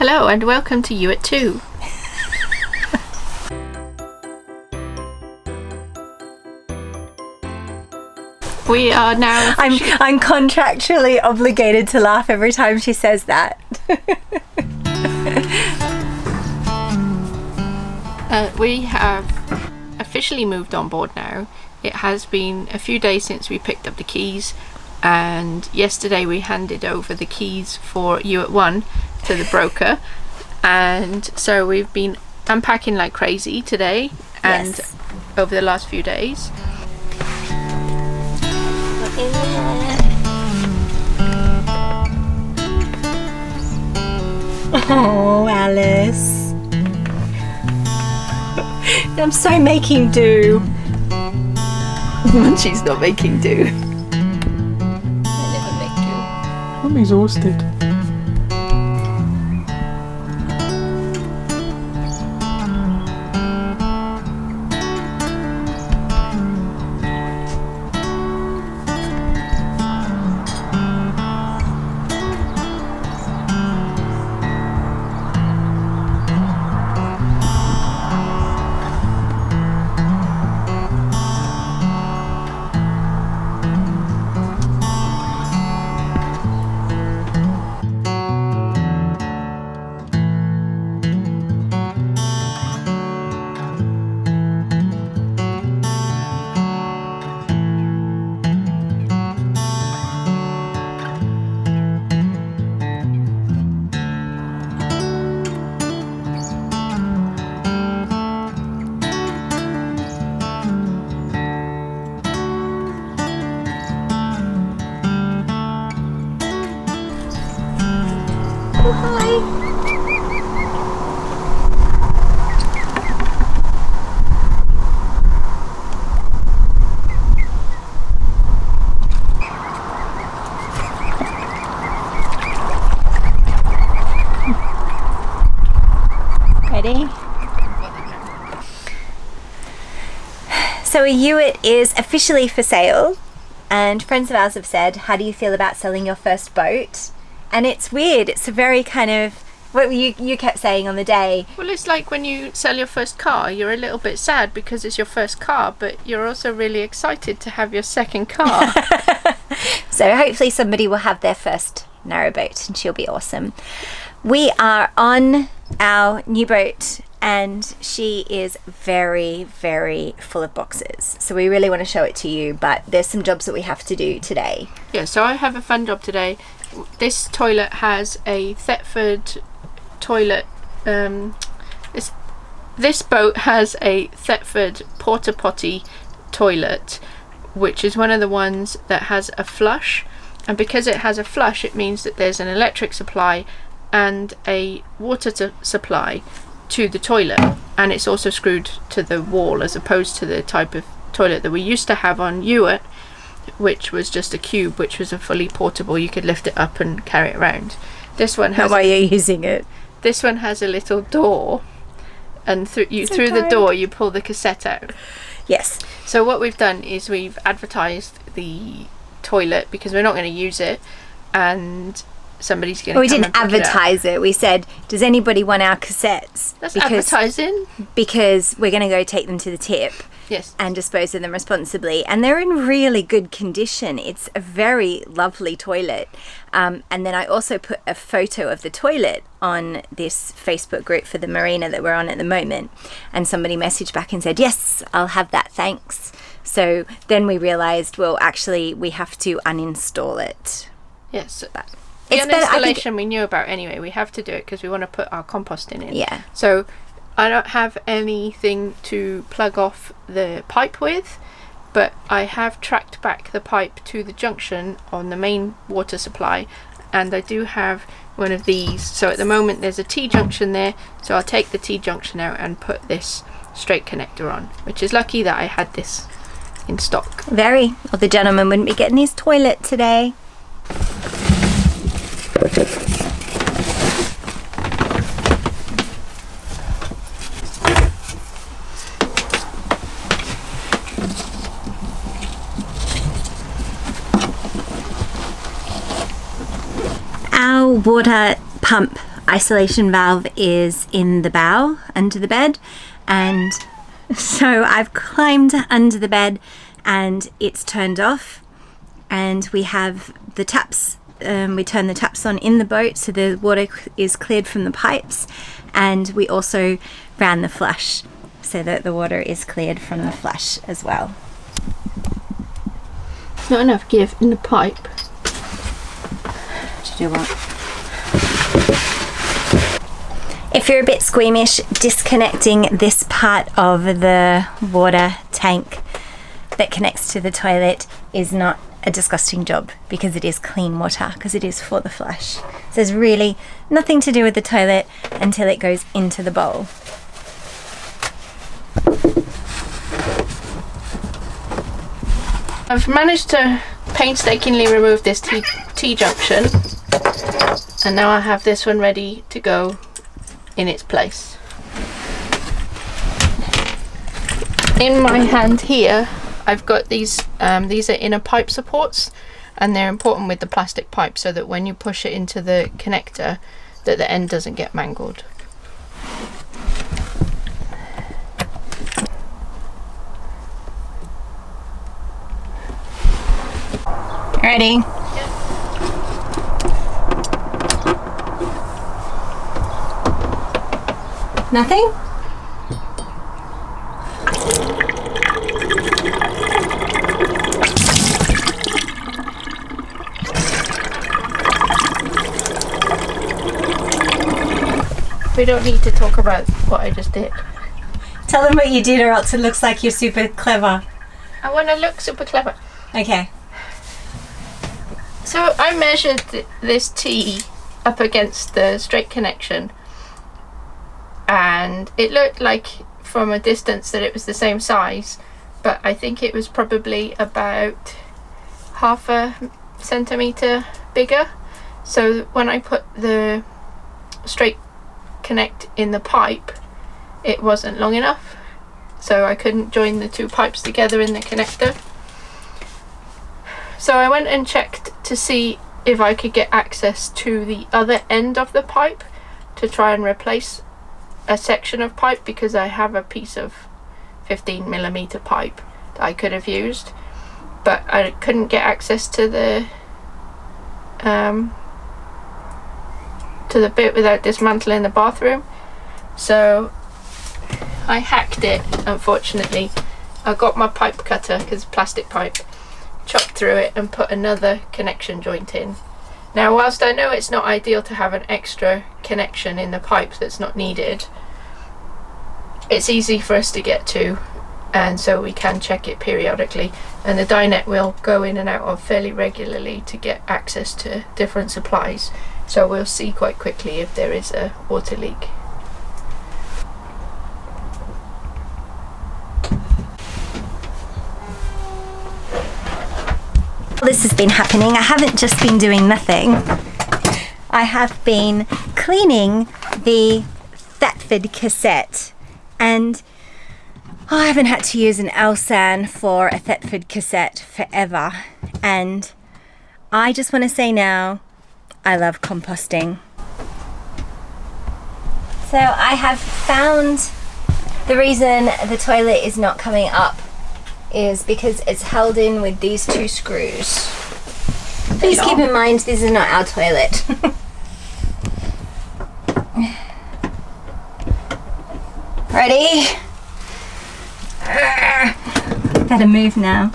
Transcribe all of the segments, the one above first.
Hello and welcome to You at 2. We are now... I'm contractually obligated to laugh every time she says that. We have officially moved on board now. It has been a few days since we picked up the keys, and yesterday we handed over the keys for You at 1 to the broker, and so we've been unpacking like crazy today and over the last few days. Oh, Alice. I'm so making do. She's not making do. I never make do. I'm exhausted. Ready? So a Hewitt is officially for sale, and friends of ours have said, how do you feel about selling your first boat? And it's weird, it's a very kind of what you kept saying on the day. Well, it's like when you sell your first car, you're a little bit sad because it's your first car, but you're also really excited to have your second car. So hopefully somebody will have their first narrowboat and she'll be awesome. We are on our new boat and she is very, very full of boxes. So we really want to show it to you, but there's some jobs that we have to do today. Yeah, so I have a fun job today. This toilet has a Thetford toilet. This boat has a Thetford porta potty toilet, which is one of the ones that has a flush. And because it has a flush, it means that there's an electric supply and a water supply to the toilet, and it's also screwed to the wall as opposed to the type of toilet that we used to have on Hewitt, which was just a cube, which was a fully portable, you could lift it up and carry it around. This one has... How are you using it? This one has a little door, and through the door you pull the cassette out. Yes. So what we've done is we've advertised the toilet because we're not going to use it, and somebody's going to We didn't advertise it. We said, does anybody want our cassettes? That's advertising. Because we're going to go take them to the tip. Yes. And dispose of them responsibly. And they're in really good condition. It's a very lovely toilet. And then I also put a photo of the toilet on this Facebook group for the marina that we're on at the moment. And somebody messaged back and said, yes, I'll have that, thanks. So then we realised, well, actually, we have to uninstall it. Yes. But the uninstallation we knew about anyway. We have to do it because we want to put our composting in. Yeah. So I don't have anything to plug off the pipe with, but I have tracked back the pipe to the junction on the main water supply, and I do have one of these. So at the moment there's a T-junction there, so I'll take the T-junction out and put this straight connector on, which is lucky that I had this in stock. Very. Or the gentleman wouldn't be getting his toilet today. Our water pump isolation valve is in the bow under the bed, and so I've climbed under the bed and it's turned off, and we have the taps. We turn the taps on in the boat so the water is cleared from the pipes, and we also ran the flush so that the water is cleared from the flush as well. Not enough give in the pipe. To do what? If you're a bit squeamish, disconnecting this part of the water tank that connects to the toilet is not a disgusting job, because it is clean water, because it is for the flush. So there's really nothing to do with the toilet until it goes into the bowl. I've managed to painstakingly remove this T-junction, and now I have this one ready to go in its place. In my hand here I've got these are inner pipe supports, and they're important with the plastic pipe so that when you push it into the connector that the end doesn't get mangled. Ready? Yep. Nothing? We don't need to talk about what I just did. Tell them what you did, or else it looks like you're super clever. I want to look super clever. Okay. So I measured this T up against the straight connection, and it looked like from a distance that it was the same size, but I think it was probably about half a centimetre bigger. So when I put the straight connect in the pipe, it wasn't long enough, so I couldn't join the two pipes together in the connector. So I went and checked to see if I could get access to the other end of the pipe to try and replace a section of pipe, because I have a piece of 15mm pipe that I could have used, but I couldn't get access to the bit without dismantling the bathroom. So I hacked it, unfortunately. I got my pipe cutter, because plastic pipe, chopped through it and put another connection joint in. Now, whilst I know it's not ideal to have an extra connection in the pipe that's not needed, it's easy for us to get to, and so we can check it periodically, and the dinette will go in and out of fairly regularly to get access to different supplies, so we'll see quite quickly if there is a water leak. This has been happening. I haven't just been doing nothing. I have been cleaning the Thetford cassette, and I haven't had to use an Elsan for a Thetford cassette forever, and I just want to say now, I love composting. So I have found the reason the toilet is not coming up is because it's held in with these two screws. Please keep in mind this is not our toilet. Ready? Better move now.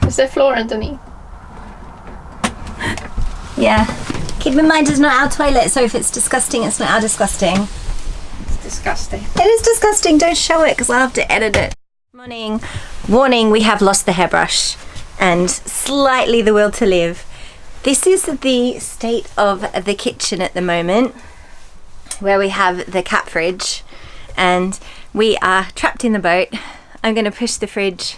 Is there floor underneath? Yeah. Keep in mind it's not our toilet, so if it's disgusting, it's not our disgusting. It's disgusting. It is disgusting. Don't show it, because I'll have to edit it. Morning. Warning, we have lost the hairbrush and slightly the will to live. This is the state of the kitchen at the moment, where we have the cat fridge, and we are trapped in the boat. I'm going to push the fridge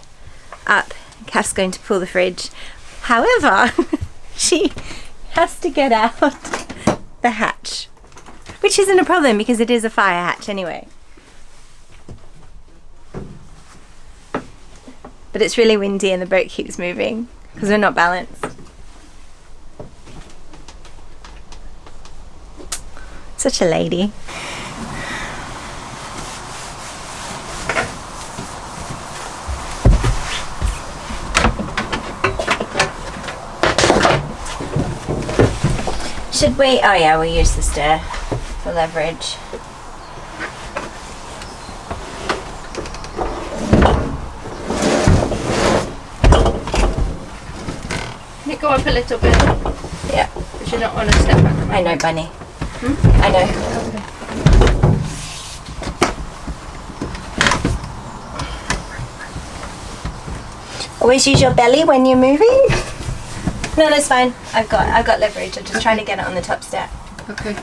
up. Kath's going to pull the fridge. However, she has to get out the hatch, which isn't a problem because it is a fire hatch anyway. but it's really windy and the boat keeps moving because we're not balanced. Such a lady. Should we? Oh yeah, we'll use the stair for leverage. Can it go up a little bit? Yeah. Because you don't want to step at the moment. I know, Bunny. I know. Always use your belly when you're moving. No, that's fine. I've got leverage. I'm just trying to get it on the top step. Okay.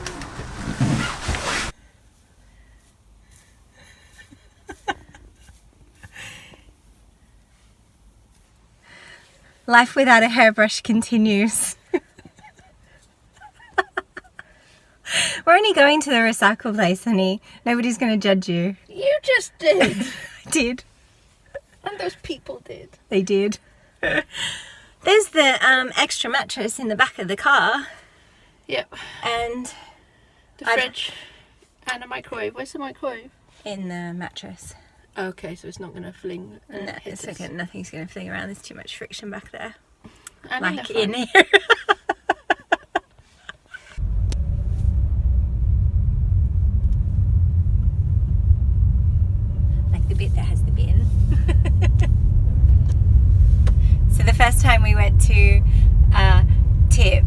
Life without a hairbrush continues. We're only going to the recycle place, honey. Nobody's going to judge you. You just did. I did. And those people did. They did. There's the extra mattress in the back of the car. Yep. And the fridge and a microwave. Where's the microwave? In the mattress. Okay, so it's not going to fling. No, it's okay. Nothing's going to fling around. There's too much friction back there. And like in here. Like the bit that has the bin. So the first time we went to Tip,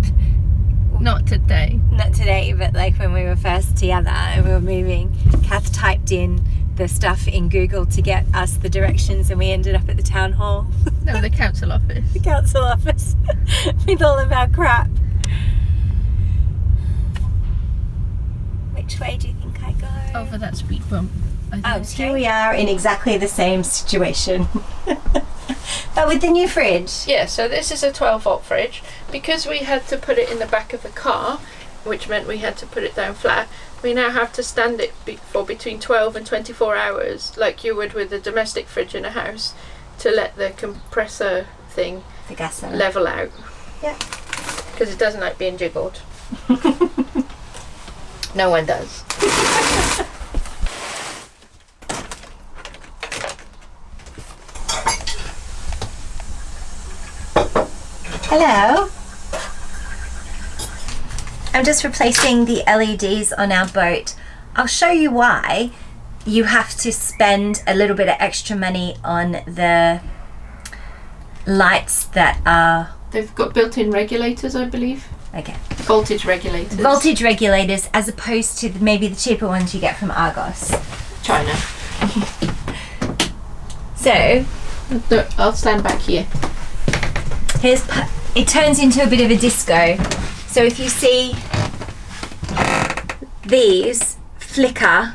Not today. not today, but like when we were first together and we were moving, Kath typed in the stuff in Google to get us the directions, and we ended up at the town hall, No, the council office. the council office, with all of our crap. Which way do you think I go? Over that speed bump. Oh, here we are in exactly the same situation. But with the new fridge. Yeah, so this is a 12-volt fridge. Because we had to put it in the back of the car, which meant we had to put it down flat, we now have to stand it for between 12 and 24 hours, like you would with a domestic fridge in a house, to let the compressor thing The gas level out. Yeah. Because it doesn't like being jiggled. No one does. Hello. I'm just replacing the LEDs on our boat. I'll show you why you have to spend a little bit of extra money on the lights that are... They've got built-in regulators, I believe. Okay. Voltage regulators. Voltage regulators, as opposed to maybe the cheaper ones you get from Argos. China. So, I'll stand back here. it turns into a bit of a disco. So if you see these flicker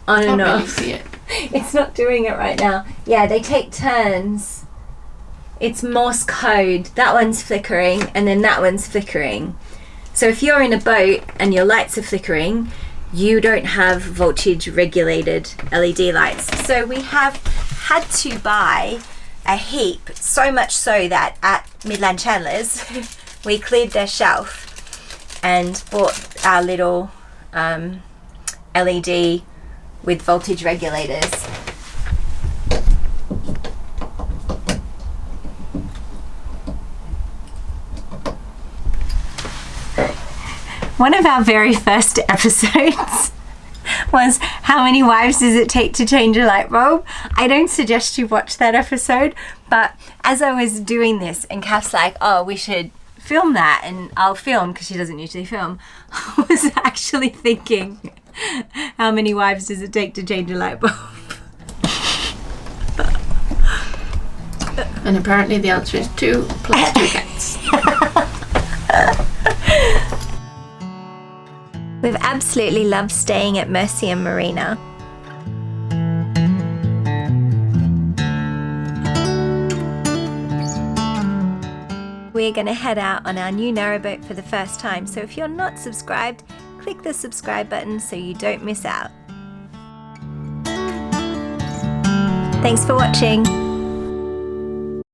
on and Can't really off. see it. It's not doing it right now. Yeah, they take turns. It's Morse code. That one's flickering and then that one's flickering. So if you're in a boat and your lights are flickering, you don't have voltage regulated LED lights. So we have had to buy a heap, so much so that at Midland Chandler's we cleared their shelf and bought our little LED with voltage regulators. One of our very first episodes was how many wives does it take to change a light bulb? I don't suggest you watch that episode, but as I was doing this and Kath's like, oh, we should film that, and I'll film because she doesn't usually film, I was actually thinking, how many wives does it take to change a light bulb? And apparently the answer is 2 plus 2 cats. We've absolutely loved staying at Mercia Marina. We're going to head out on our new narrowboat for the first time, so if you're not subscribed, click the subscribe button so you don't miss out. Thanks for watching.